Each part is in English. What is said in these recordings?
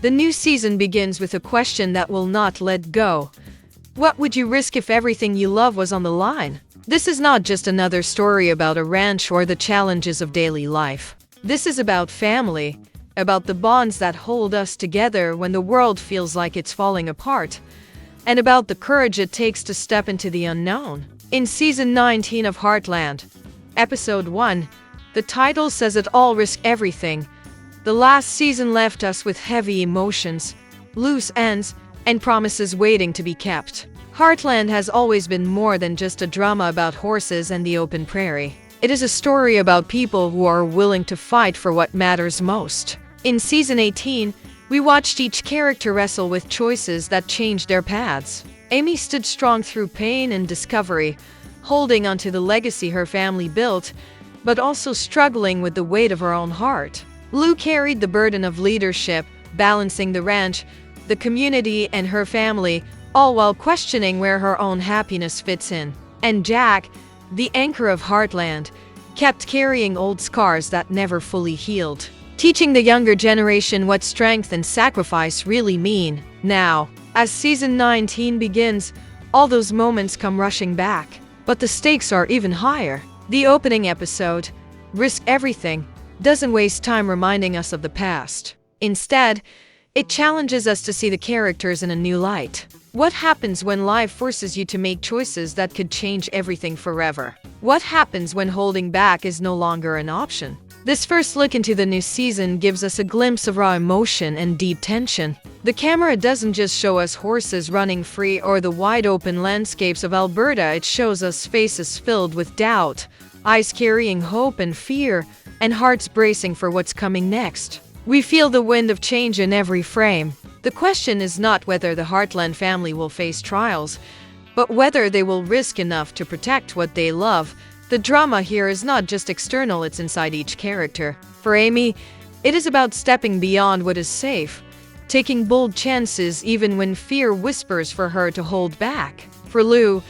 The new season begins with a question that will not let go. What would you risk if everything you love was on the line? This is not just another story about a ranch or the challenges of daily life. This is about family, about the bonds that hold us together when the world feels like it's falling apart, and about the courage it takes to step into the unknown. In Season 19 of Heartland, Episode 1, the title says it all: risk everything. The last season left us with heavy emotions, loose ends, and promises waiting to be kept. Heartland has always been more than just a drama about horses and the open prairie. It is a story about people who are willing to fight for what matters most. In Season 18, we watched each character wrestle with choices that changed their paths. Amy stood strong through pain and discovery, holding onto the legacy her family built, but also struggling with the weight of her own heart. Lou carried the burden of leadership, balancing the ranch, the community, and her family, all while questioning where her own happiness fits in. And Jack, the anchor of Heartland, kept carrying old scars that never fully healed, teaching the younger generation what strength and sacrifice really mean. Now, as Season 19 begins, all those moments come rushing back, but the stakes are even higher. The opening episode, Risk Everything, doesn't waste time reminding us of the past. Instead, it challenges us to see the characters in a new light. What happens when life forces you to make choices that could change everything forever? What happens when holding back is no longer an option? This first look into the new season gives us a glimpse of raw emotion and deep tension. The camera doesn't just show us horses running free or the wide-open landscapes of Alberta, it shows us faces filled with doubt, eyes carrying hope and fear, and hearts bracing for what's coming next. We feel the wind of change in every frame. The question is not whether the Heartland family will face trials, but whether they will risk enough to protect what they love. The drama here is not just external, it's inside each character. For Amy, it is about stepping beyond what is safe, taking bold chances even when fear whispers for her to hold back. For Lou,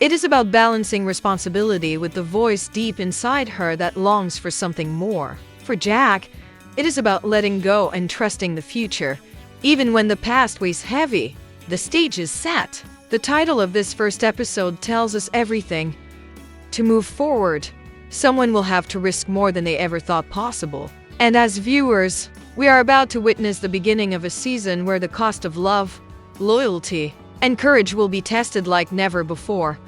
it is about balancing responsibility with the voice deep inside her that longs for something more. For Jack, it is about letting go and trusting the future, even when the past weighs heavy. The stage is set. The title of this first episode tells us everything. To move forward, someone will have to risk more than they ever thought possible. And as viewers, we are about to witness the beginning of a season where the cost of love, loyalty, and courage will be tested like never before.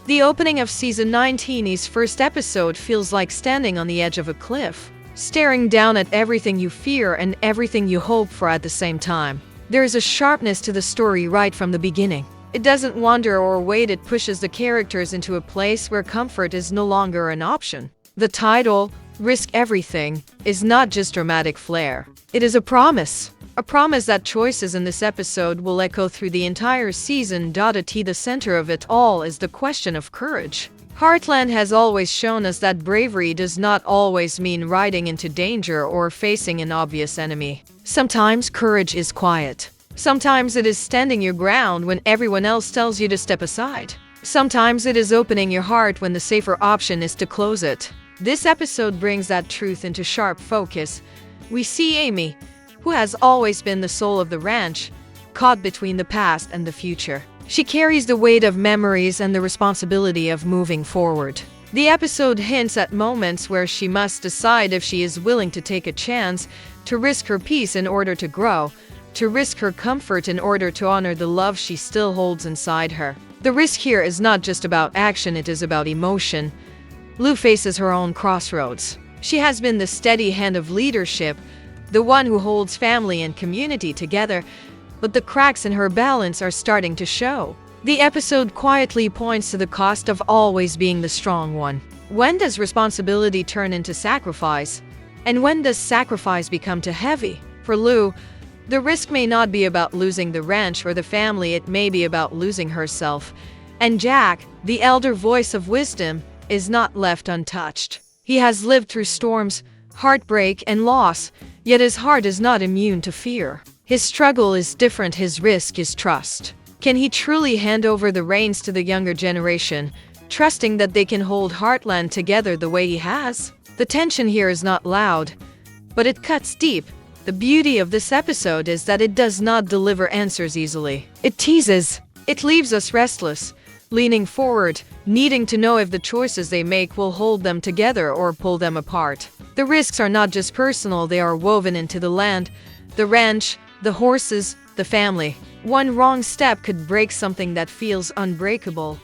The opening of Season 19's first episode feels like standing on the edge of a cliff, staring down at everything you fear and everything you hope for at the same time. There is a sharpness to the story right from the beginning. It doesn't wander or wait, it pushes the characters into a place where comfort is no longer an option. The title, Risk Everything, is not just dramatic flair. It is a promise. A promise that choices in this episode will echo through the entire season. At the center of it all is the question of courage. Heartland has always shown us that bravery does not always mean riding into danger or facing an obvious enemy. Sometimes courage is quiet. Sometimes it is standing your ground when everyone else tells you to step aside. Sometimes it is opening your heart when the safer option is to close it. This episode brings that truth into sharp focus. We see Amy, who has always been the soul of the ranch, caught between the past and the future. She carries the weight of memories and the responsibility of moving forward. The episode hints at moments where she must decide if she is willing to take a chance, to risk her peace in order to grow, to risk her comfort in order to honor the love she still holds inside her. The risk here is not just about action, it is about emotion. Lou faces her own crossroads. She has been the steady hand of leadership, the one who holds family and community together, but the cracks in her balance are starting to show. The episode quietly points to the cost of always being the strong one. When does responsibility turn into sacrifice? And when does sacrifice become too heavy? For Lou, the risk may not be about losing the ranch or the family, it may be about losing herself. And Jack, the elder voice of wisdom, is not left untouched. He has lived through storms, heartbreak, and loss, yet his heart is not immune to fear. His struggle is different, his risk is trust. Can he truly hand over the reins to the younger generation, trusting that they can hold Heartland together the way he has? The tension here is not loud, but it cuts deep. The beauty of this episode is that it does not deliver answers easily. It teases. It leaves us restless, leaning forward, needing to know if the choices they make will hold them together or pull them apart. The risks are not just personal, they are woven into the land, the ranch, the horses, the family. One wrong step could break something that feels unbreakable.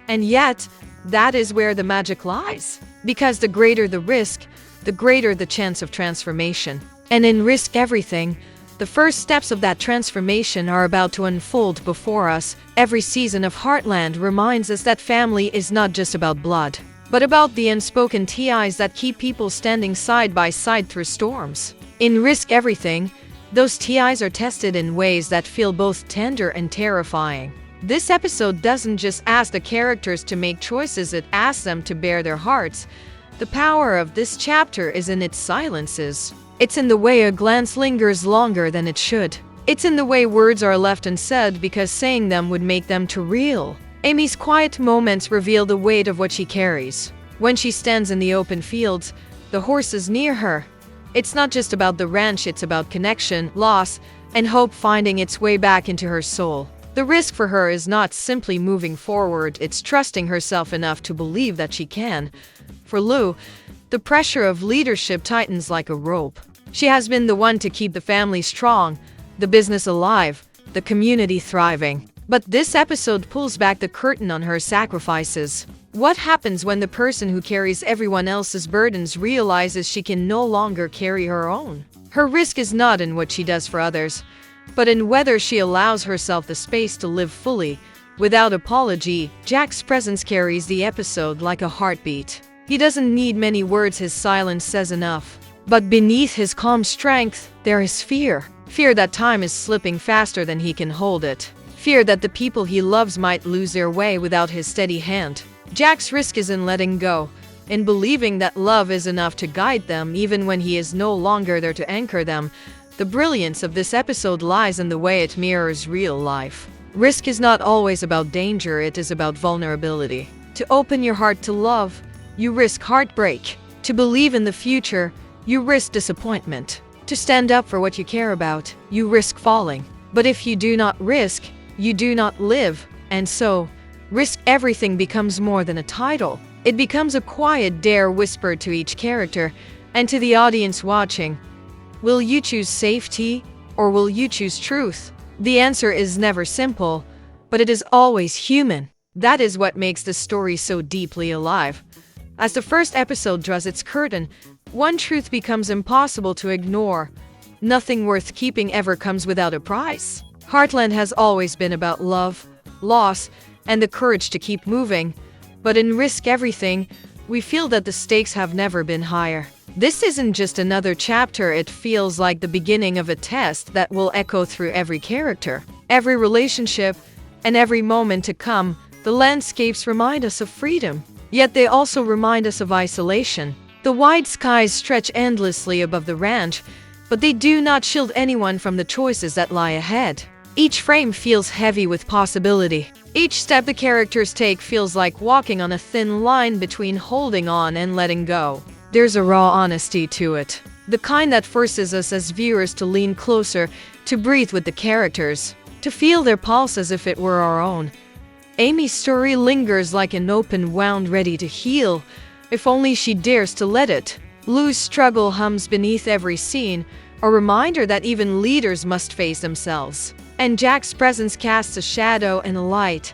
And yet, that is where the magic lies. Because the greater the risk, the greater the chance of transformation. And in Risk Everything, the first steps of that transformation are about to unfold before us. Every season of Heartland reminds us that family is not just about blood, but about the unspoken ties that keep people standing side by side through storms. In Risk Everything, those ties are tested in ways that feel both tender and terrifying. This episode doesn't just ask the characters to make choices, it asks them to bare their hearts. The power of this chapter is in its silences. It's in the way a glance lingers longer than it should. It's in the way words are left unsaid because saying them would make them too real. Amy's quiet moments reveal the weight of what she carries. When she stands in the open fields, the horses near her. It's not just about the ranch, it's about connection, loss, and hope finding its way back into her soul. The risk for her is not simply moving forward, it's trusting herself enough to believe that she can. For Lou, the pressure of leadership tightens like a rope. She has been the one to keep the family strong, the business alive, the community thriving. But this episode pulls back the curtain on her sacrifices. What happens when the person who carries everyone else's burdens realizes she can no longer carry her own? Her risk is not in what she does for others, but in whether she allows herself the space to live fully, without apology. Jack's presence carries the episode like a heartbeat. He doesn't need many words, his silence says enough. But beneath his calm strength, there is fear. Fear that time is slipping faster than he can hold it. Fear that the people he loves might lose their way without his steady hand. Jack's risk is in letting go, in believing that love is enough to guide them even when he is no longer there to anchor them. The brilliance of this episode lies in the way it mirrors real life. Risk is not always about danger, it is about vulnerability. To open your heart to love, you risk heartbreak. To believe in the future, you risk disappointment. To stand up for what you care about, you risk falling. But if you do not risk, you do not live. And so, Risk Everything becomes more than a title. It becomes a quiet dare whispered to each character and to the audience watching. Will you choose safety or will you choose truth? The answer is never simple, but it is always human. That is what makes the story so deeply alive. As the first episode draws its curtain, one truth becomes impossible to ignore. Nothing worth keeping ever comes without a price. Heartland has always been about love, loss, and the courage to keep moving. But in Risk Everything, we feel that the stakes have never been higher. This isn't just another chapter, it feels like the beginning of a test that will echo through every character, every relationship, and every moment to come. The landscapes remind us of freedom, yet they also remind us of isolation. The wide skies stretch endlessly above the ranch, but they do not shield anyone from the choices that lie ahead. Each frame feels heavy with possibility. Each step the characters take feels like walking on a thin line between holding on and letting go. There's a raw honesty to it, the kind that forces us as viewers to lean closer, to breathe with the characters, to feel their pulse as if it were our own. Amy's story lingers like an open wound ready to heal, if only she dares to let it. Lou's struggle hums beneath every scene, a reminder that even leaders must face themselves. And Jack's presence casts a shadow and a light,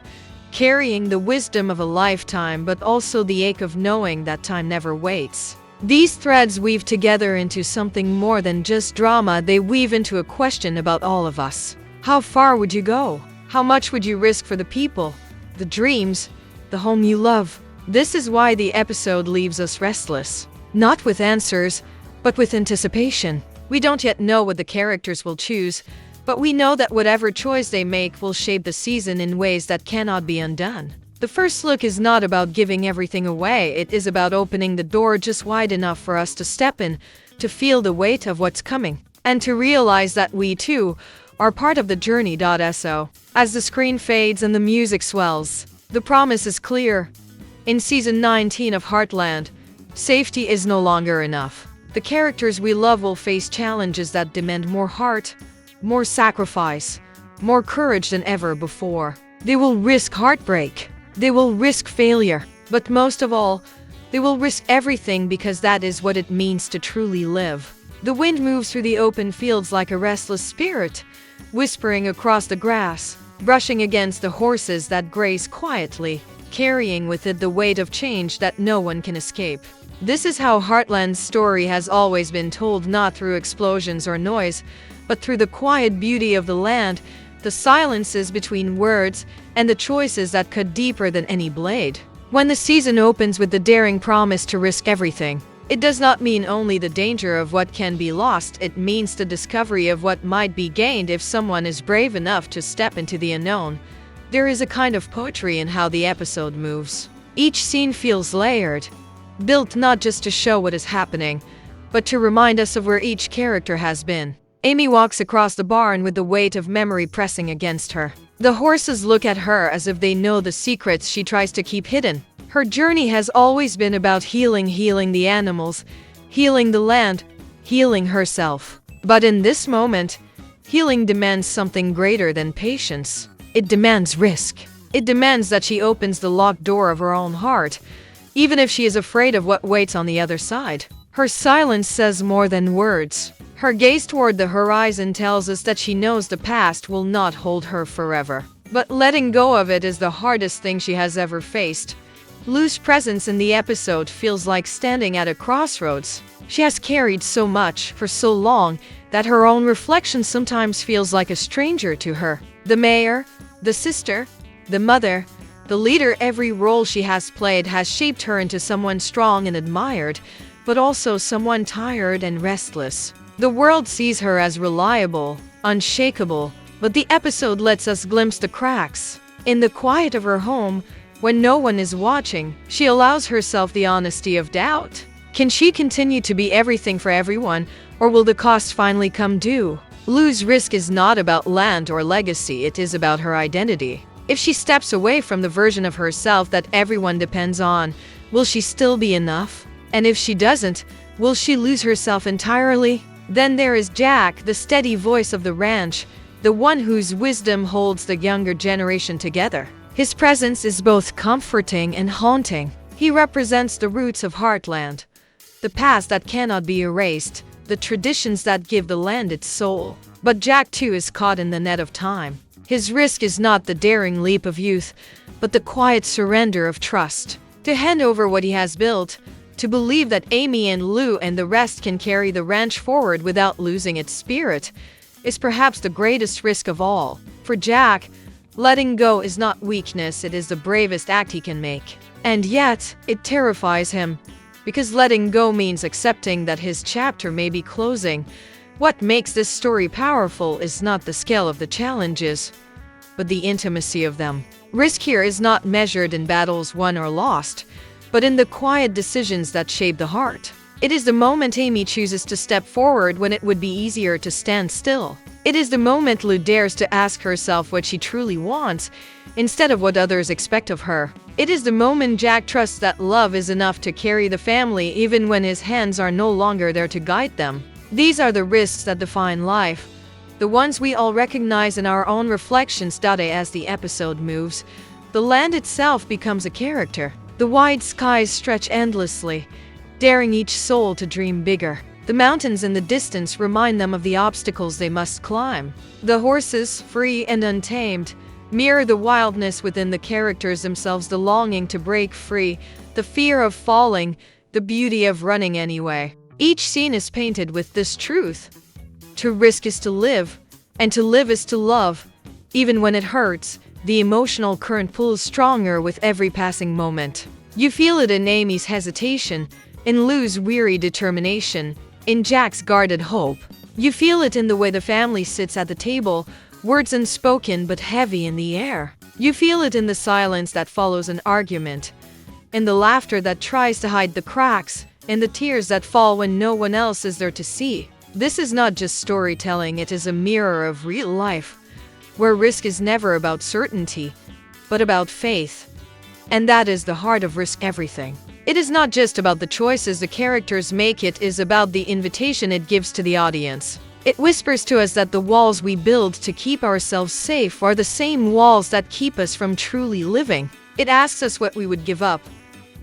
carrying the wisdom of a lifetime but also the ache of knowing that time never waits. These threads weave together into something more than just drama, they weave into a question about all of us. How far would you go? How much would you risk for the people, the dreams, the home you love? This is why the episode leaves us restless. Not with answers, but with anticipation. We don't yet know what the characters will choose, but we know that whatever choice they make will shape the season in ways that cannot be undone. The first look is not about giving everything away, it is about opening the door just wide enough for us to step in, to feel the weight of what's coming, and to realize that we too are part of the journey. So, as the screen fades and the music swells, the promise is clear. In season 19 of Heartland, safety is no longer enough. The characters we love will face challenges that demand more heart, more sacrifice, more courage than ever before. They will risk heartbreak. They will risk failure. But most of all, they will risk everything because that is what it means to truly live. The wind moves through the open fields like a restless spirit, whispering across the grass, brushing against the horses that graze quietly, carrying with it the weight of change that no one can escape. This is how Heartland's story has always been told, not through explosions or noise, but through the quiet beauty of the land, the silences between words, and the choices that cut deeper than any blade. When the season opens with the daring promise to risk everything, it does not mean only the danger of what can be lost, it means the discovery of what might be gained if someone is brave enough to step into the unknown. There is a kind of poetry in how the episode moves. Each scene feels layered, built not just to show what is happening, but to remind us of where each character has been. Amy walks across the barn with the weight of memory pressing against her. The horses look at her as if they know the secrets she tries to keep hidden. Her journey has always been about healing the animals, healing the land, healing herself. But in this moment, healing demands something greater than patience. It demands risk. It demands that she opens the locked door of her own heart, even if she is afraid of what waits on the other side. Her silence says more than words. Her gaze toward the horizon tells us that she knows the past will not hold her forever. But letting go of it is the hardest thing she has ever faced. Lou's presence in the episode feels like standing at a crossroads. She has carried so much for so long that her own reflection sometimes feels like a stranger to her. The mayor, the sister, the mother, the leader, every role she has played has shaped her into someone strong and admired, but also someone tired and restless. The world sees her as reliable, unshakable, but the episode lets us glimpse the cracks. In the quiet of her home, when no one is watching, she allows herself the honesty of doubt. Can she continue to be everything for everyone, or will the cost finally come due? Lou's risk is not about land or legacy, it is about her identity. If she steps away from the version of herself that everyone depends on, will she still be enough? And if she doesn't, will she lose herself entirely? Then there is Jack, the steady voice of the ranch, the one whose wisdom holds the younger generation together. His presence is both comforting and haunting. He represents the roots of Heartland, the past that cannot be erased, the traditions that give the land its soul. But Jack too is caught in the net of time. His risk is not the daring leap of youth, but the quiet surrender of trust. To hand over what he has built, to believe that Amy and Lou and the rest can carry the ranch forward without losing its spirit, is perhaps the greatest risk of all. For Jack, letting go is not weakness, it is the bravest act he can make. And yet, it terrifies him, because letting go means accepting that his chapter may be closing. What makes this story powerful is not the scale of the challenges, but the intimacy of them. Risk here is not measured in battles won or lost, but in the quiet decisions that shape the heart. It is the moment Amy chooses to step forward when it would be easier to stand still. It is the moment Lou dares to ask herself what she truly wants, instead of what others expect of her. It is the moment Jack trusts that love is enough to carry the family even when his hands are no longer there to guide them. These are the risks that define life, the ones we all recognize in our own reflections. As the episode moves, the land itself becomes a character. The wide skies stretch endlessly, daring each soul to dream bigger. The mountains in the distance remind them of the obstacles they must climb. The horses, free and untamed, mirror the wildness within the characters themselves, the longing to break free, the fear of falling, the beauty of running anyway. Each scene is painted with this truth. To risk is to live, and to live is to love. Even when it hurts, the emotional current pulls stronger with every passing moment. You feel it in Amy's hesitation, in Lou's weary determination, in Jack's guarded hope. You feel it in the way the family sits at the table, words unspoken but heavy in the air. You feel it in the silence that follows an argument, in the laughter that tries to hide the cracks, in the tears that fall when no one else is there to see. This is not just storytelling, it is a mirror of real life, where risk is never about certainty, but about faith. And that is the heart of Risk Everything. It is not just about the choices the characters make, it is about the invitation it gives to the audience. It whispers to us that the walls we build to keep ourselves safe are the same walls that keep us from truly living. It asks us what we would give up,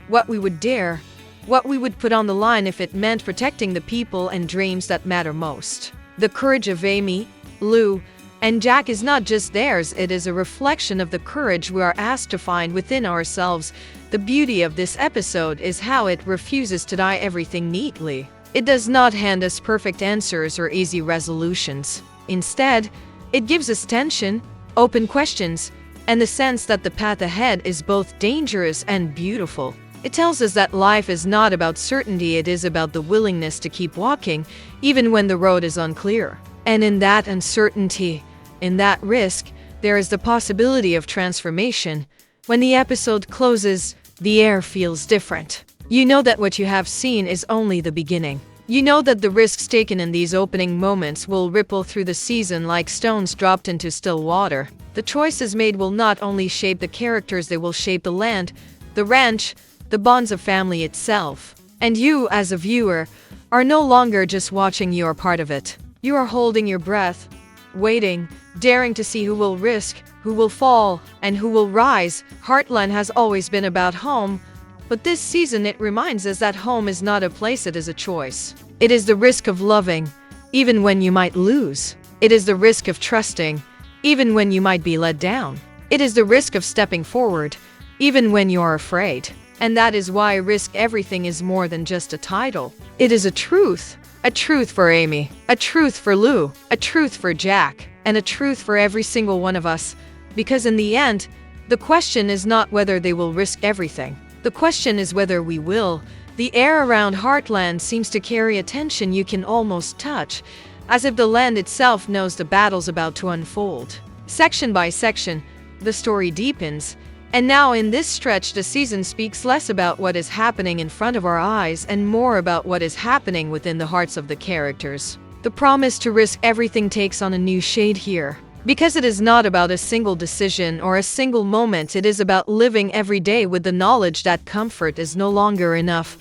what we would dare, what we would put on the line if it meant protecting the people and dreams that matter most. The courage of Amy, Lou, and Jack is not just theirs, it is a reflection of the courage we are asked to find within ourselves. The beauty of this episode is how it refuses to tie everything neatly. It does not hand us perfect answers or easy resolutions. Instead, it gives us tension, open questions, and the sense that the path ahead is both dangerous and beautiful. It tells us that life is not about certainty, it is about the willingness to keep walking, even when the road is unclear. And in that uncertainty, in that risk, there is the possibility of transformation. When the episode closes, the air feels different. You know that what you have seen is only the beginning. You know that the risks taken in these opening moments will ripple through the season like stones dropped into still water. The choices made will not only shape the characters, they will shape the land, the ranch, the bonds of family itself. And you, as a viewer, are no longer just watching, you are part of it. You are holding your breath, waiting, daring to see who will risk, who will fall, and who will rise. Heartland has always been about home, but this season it reminds us that home is not a place, it is a choice. It is the risk of loving, even when you might lose. It is the risk of trusting, even when you might be let down. It is the risk of stepping forward, even when you are afraid. And that is why Risk Everything is more than just a title. It is a truth. A truth for Amy, a truth for Lou, a truth for Jack, and a truth for every single one of us. Because in the end, the question is not whether they will risk everything. The question is whether we will. The air around Heartland seems to carry a tension you can almost touch, as if the land itself knows the battle's about to unfold. Section by section, the story deepens, and now in this stretch the season speaks less about what is happening in front of our eyes and more about what is happening within the hearts of the characters. The promise to risk everything takes on a new shade here. Because it is not about a single decision or a single moment, it is about living every day with the knowledge that comfort is no longer enough.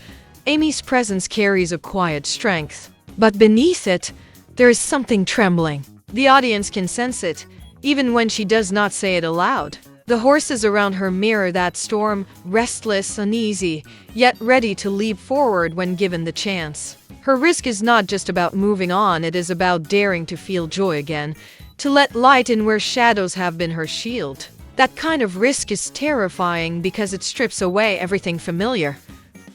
Amy's presence carries a quiet strength, but beneath it, there is something trembling. The audience can sense it, even when she does not say it aloud. The horses around her mirror that storm, restless, uneasy, yet ready to leap forward when given the chance. Her risk is not just about moving on, it is about daring to feel joy again, to let light in where shadows have been her shield. That kind of risk is terrifying because it strips away everything familiar,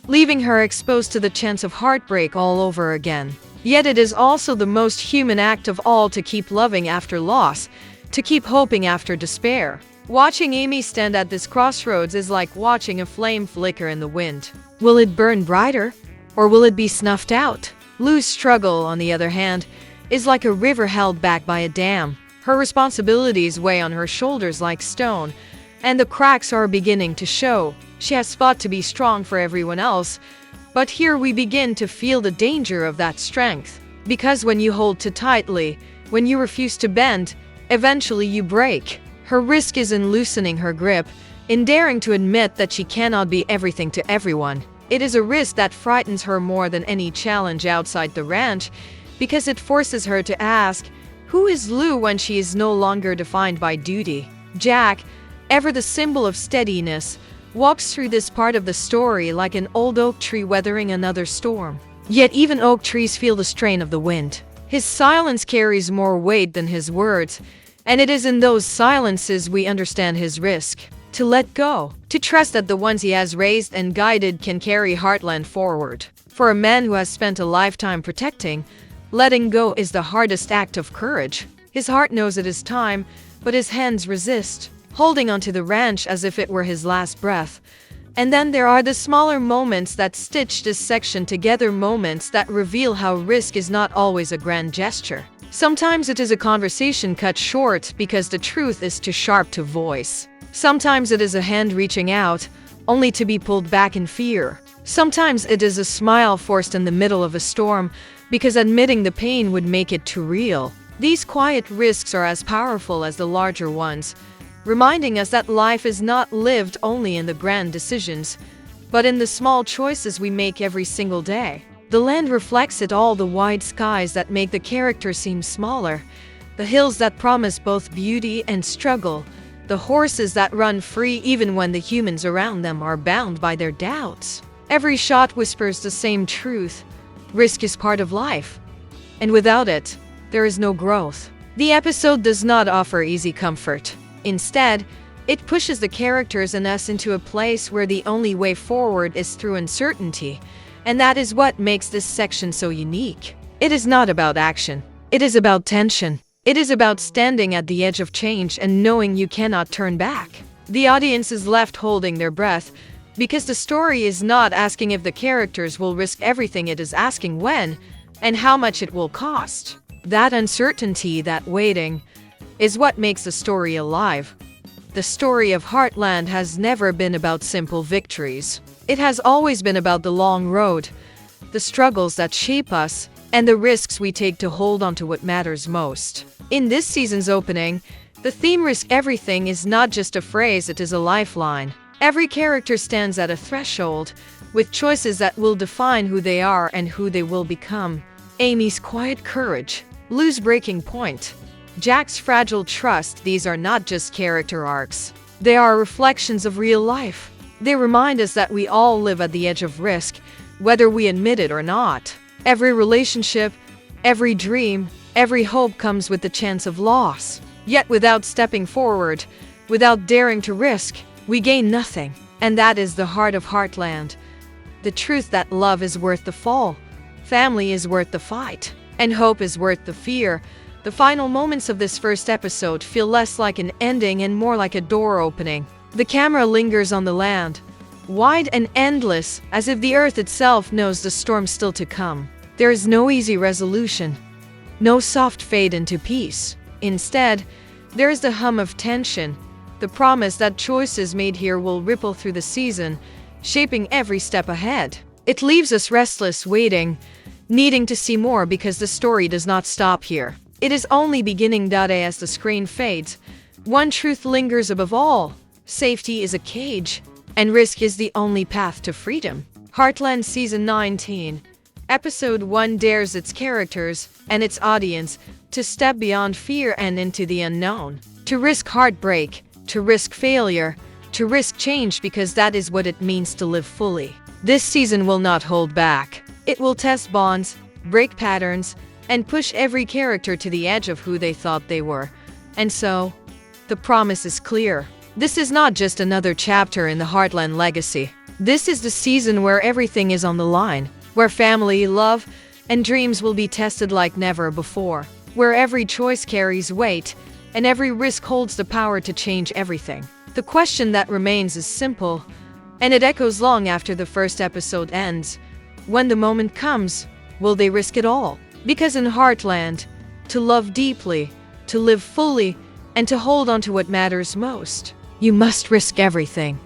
leaving her exposed to the chance of heartbreak all over again. Yet it is also the most human act of all to keep loving after loss, to keep hoping after despair. Watching Amy stand at this crossroads is like watching a flame flicker in the wind. Will it burn brighter, or will it be snuffed out? Lou's struggle, on the other hand, is like a river held back by a dam. Her responsibilities weigh on her shoulders like stone, and the cracks are beginning to show. She has fought to be strong for everyone else, but here we begin to feel the danger of that strength. Because when you hold too tightly, when you refuse to bend, eventually you break. Her risk is in loosening her grip, in daring to admit that she cannot be everything to everyone. It is a risk that frightens her more than any challenge outside the ranch, because it forces her to ask, who is Lou when she is no longer defined by duty? Jack, ever the symbol of steadiness, walks through this part of the story like an old oak tree weathering another storm. Yet even oak trees feel the strain of the wind. His silence carries more weight than his words, and it is in those silences we understand his risk. To let go, to trust that the ones he has raised and guided can carry Heartland forward. For a man who has spent a lifetime protecting, letting go is the hardest act of courage. His heart knows it is time, but his hands resist, holding onto the ranch as if it were his last breath. And then there are the smaller moments that stitch this section together, moments that reveal how risk is not always a grand gesture. Sometimes it is a conversation cut short because the truth is too sharp to voice. Sometimes it is a hand reaching out, only to be pulled back in fear. Sometimes it is a smile forced in the middle of a storm, because admitting the pain would make it too real. These quiet risks are as powerful as the larger ones, reminding us that life is not lived only in the grand decisions, but in the small choices we make every single day. The land reflects it all: the wide skies that make the characters seem smaller, the hills that promise both beauty and struggle, the horses that run free even when the humans around them are bound by their doubts. Every shot whispers the same truth: risk is part of life, and without it, there is no growth. The episode does not offer easy comfort. Instead, it pushes the characters and us into a place where the only way forward is through uncertainty, and that is what makes this section so unique. It is not about action. It is about tension. It is about standing at the edge of change and knowing you cannot turn back. The audience is left holding their breath because the story is not asking if the characters will risk everything, it is asking when and how much it will cost. That uncertainty, that waiting, is what makes the story alive. The story of Heartland has never been about simple victories. It has always been about the long road, the struggles that shape us, and the risks we take to hold on to what matters most. In this season's opening, the theme "Risk Everything" is not just a phrase, it is a lifeline. Every character stands at a threshold, with choices that will define who they are and who they will become. Amy's quiet courage, Lou's breaking point, Jack's fragile trust — these are not just character arcs. They are reflections of real life. They remind us that we all live at the edge of risk, whether we admit it or not. Every relationship, every dream, every hope comes with the chance of loss. Yet without stepping forward, without daring to risk, we gain nothing. And that is the heart of Heartland. The truth that love is worth the fall, family is worth the fight, and hope is worth the fear. The final moments of this first episode feel less like an ending and more like a door opening. The camera lingers on the land, wide and endless, as if the earth itself knows the storm's still to come. There is no easy resolution, no soft fade into peace. Instead, there is the hum of tension, the promise that choices made here will ripple through the season, shaping every step ahead. It leaves us restless, waiting, needing to see more, because the story does not stop here. It is only beginning. As the screen fades, one truth lingers above all: safety is a cage, and risk is the only path to freedom. Heartland Season 19, Episode 1 dares its characters and its audience to step beyond fear and into the unknown, to risk heartbreak, to risk failure, to risk change, because that is what it means to live fully. This season will not hold back. It will test bonds, break patterns, and push every character to the edge of who they thought they were. And so, the promise is clear. This is not just another chapter in the Heartland legacy. This is the season where everything is on the line, where family, love, and dreams will be tested like never before, where every choice carries weight, and every risk holds the power to change everything. The question that remains is simple, and it echoes long after the first episode ends. When the moment comes, will they risk it all? Because in Heartland, to love deeply, to live fully, and to hold on to what matters most, you must risk everything.